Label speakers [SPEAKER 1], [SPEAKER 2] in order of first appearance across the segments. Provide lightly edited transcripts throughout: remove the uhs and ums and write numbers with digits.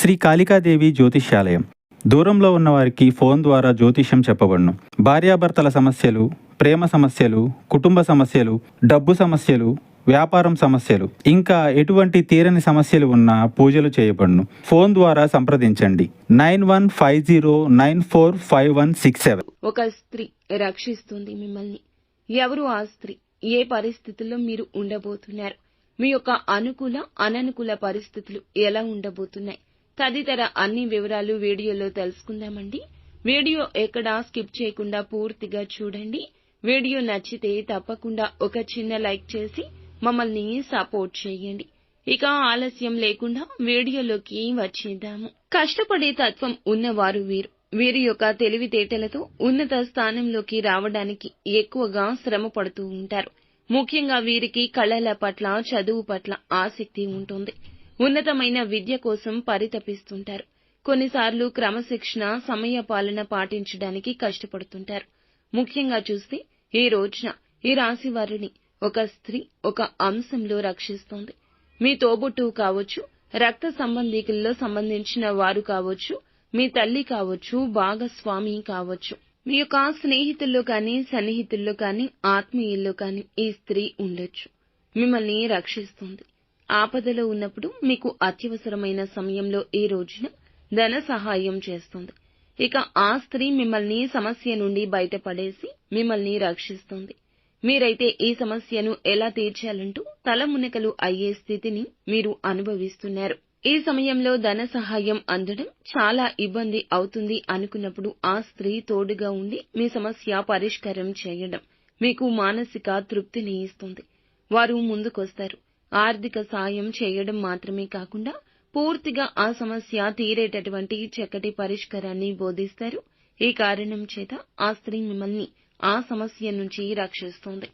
[SPEAKER 1] శ్రీ కాళికాదేవి జ్యోతిష్యాలయం. దూరంలో ఉన్నవారికి ఫోన్ ద్వారా జ్యోతిష్యం చెప్పబడును. భార్యాభర్తల సమస్యలు, ప్రేమ సమస్యలు, కుటుంబ సమస్యలు, డబ్బు సమస్యలు, వ్యాపారం సమస్యలు, ఇంకా ఎటువంటి తీరని సమస్యలు ఉన్నా పూజలు చేయబడును. ఫోన్ ద్వారా సంప్రదించండి 9150945167.
[SPEAKER 2] ఒక స్త్రీ రక్షిస్తుంది మిమ్మల్ని. ఎవరు ఆ స్త్రీ? ఏ పరిస్థితుల్లో మీరు ఉండబోతున్నారు? మీ యొక్క అనుకూల అననుకూల పరిస్థితులు ఎలా ఉండబోతున్నాయి? తదితర అన్ని వివరాలు వీడియోలో తెలుసుకుందామండి. వీడియో ఎక్కడా స్కిప్ చేయకుండా పూర్తిగా చూడండి. వీడియో నచ్చితే తప్పకుండా ఒక చిన్న లైక్ చేసి మమ్మల్ని సపోర్ట్ చేయండి. ఇక ఆలస్యం లేకుండా వీడియోలోకి వచ్చేద్దాము. కష్టపడే తత్వం ఉన్నవారు వీరు. వీరి యొక్క తెలివితేటలతో ఉన్నత స్థానంలోకి రావడానికి ఎక్కువగా శ్రమ పడుతూ ఉంటారు. ముఖ్యంగా వీరికి కళల పట్ల, చదువు పట్ల ఆసక్తి ఉంటుంది. ఉన్నతమైన విద్య కోసం పరితపిస్తుంటారు. కొన్నిసార్లు క్రమశిక్షణ, సమయ పాలన పాటించడానికి కష్టపడుతుంటారు. ముఖ్యంగా చూస్తే ఈ రోజున ఈ రాశి వారిని ఒక స్త్రీ ఒక అంశంలో రక్షిస్తోంది. మీ తోబుట్టువు కావచ్చు, రక్త సంబంధీకుల్లో సంబంధించిన వారు కావచ్చు, మీ తల్లి కావచ్చు, భాగస్వామి కావచ్చు, మీ యొక్క స్నేహితుల్లో కానీ, సన్నిహితుల్లో కానీ, ఆత్మీయుల్లో కానీ ఈ స్త్రీ ఉండొచ్చు. మిమ్మల్ని రక్షిస్తుంది. ఆపదలో ఉన్నప్పుడు మీకు అత్యవసరమైన సమయంలో ఈ రోజున ధన సహాయం చేస్తుంది. ఇక ఆ స్త్రీ మిమ్మల్ని సమస్య నుండి బయటపడేసి మిమ్మల్ని రక్షిస్తుంది. మీరైతే ఈ సమస్యను ఎలా తీర్చాలంటూ తలమునకలు అయ్యే స్థితిని మీరు అనుభవిస్తున్నారు. ఈ సమయంలో ధన సహాయం అందడం చాలా ఇబ్బంది అవుతుంది అనుకున్నప్పుడు ఆ స్త్రీ తోడుగా ఉండి మీ సమస్య పరిష్కారం చేయడం మీకు మానసిక తృప్తిని ఇస్తుంది. వారు ముందుకొస్తారు. ఆర్థిక సాయం చేయడం మాత్రమే కాకుండా పూర్తిగా ఆ సమస్య తీరేటటువంటి చక్కటి పరిష్కారాన్ని బోధిస్తారు. ఈ కారణం చేత ఆ స్త్రీ మిమ్మల్ని ఆ సమస్య నుంచి రక్షిస్తుంది.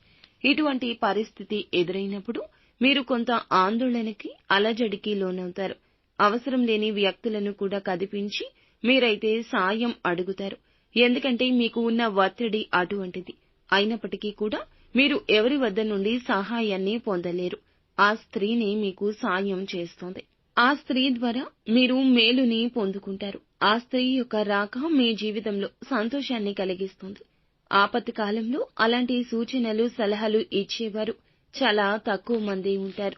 [SPEAKER 2] ఇటువంటి పరిస్థితి ఎదురైనప్పుడు మీరు కొంత ఆందోళనకి, అలజడికి లోనవుతారు. అవసరం లేని వ్యక్తులను కూడా కదిపించి మీరైతే సాయం అడుగుతారు. ఎందుకంటే మీకు ఉన్న ఒత్తిడి అటువంటిది. అయినప్పటికీ కూడా మీరు ఎవరి వద్ద నుండి సహాయాన్ని పొందలేరు. ఆ స్త్రీని మీకు సాయం చేస్తుంది. ఆ స్త్రీ ద్వారా మీరు మేలుని పొందుకుంటారు. ఆ స్త్రీ యొక్క రాక మీ జీవితంలో సంతోషాన్ని కలిగిస్తుంది. ఆపత్తి కాలంలో అలాంటి సూచనలు, సలహాలు ఇచ్చేవారు చాలా తక్కువ మంది ఉంటారు.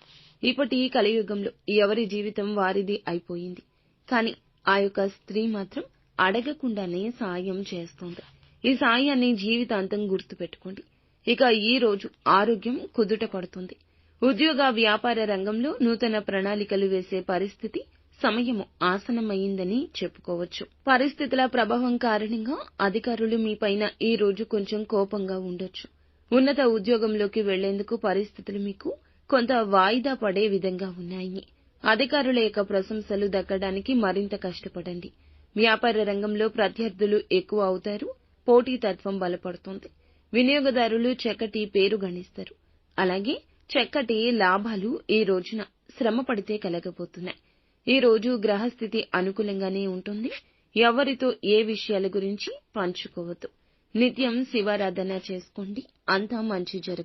[SPEAKER 2] ఇప్పటి కలియుగంలో ఎవరి జీవితం వారిది అయిపోయింది. కానీ ఆ యొక్క స్త్రీ మాత్రం అడగకుండానే సాయం చేస్తుంది. ఈ సాయాన్ని జీవితాంతం గుర్తుపెట్టుకోండి. ఇక ఈ రోజు ఆరోగ్యం కుదుట పడుతుంది. ఉద్యోగ వ్యాపార రంగంలో నూతన ప్రణాళికలు వేసే పరిస్థితి, సమయము ఆసన్నమైందని చెప్పుకోవచ్చు. పరిస్థితుల ప్రభావం కారణంగా అధికారులు మీపైన ఈ రోజు కొంచెం కోపంగా ఉండొచ్చు. ఉన్నత ఉద్యోగంలోకి వెళ్లేందుకు పరిస్థితులు మీకు కొంత వాయిదా పడే విధంగా ఉన్నాయి. అధికారుల యొక్క ప్రశంసలు దక్కడానికి మరింత కష్టపడండి. వ్యాపార రంగంలో ప్రత్యర్థులు ఎక్కువ అవుతారు. పోటీతత్వం బలపడుతుంది. వినియోగదారులు చక్కటి పేరు గణిస్తారు. అలాగే చక్కటి లాభాలు ఈ రోజున శ్రమ పడితే కలగబోతున్నాయి. ఈ రోజు గ్రహస్థితి అనుకూలంగానే ఉంటుంది. ఎవరితో ఏ విషయాల గురించి పంచుకోవద్దు. నిత్యం శివారాధన చేసుకోండి. అంతా మంచి జరుగుతుంది.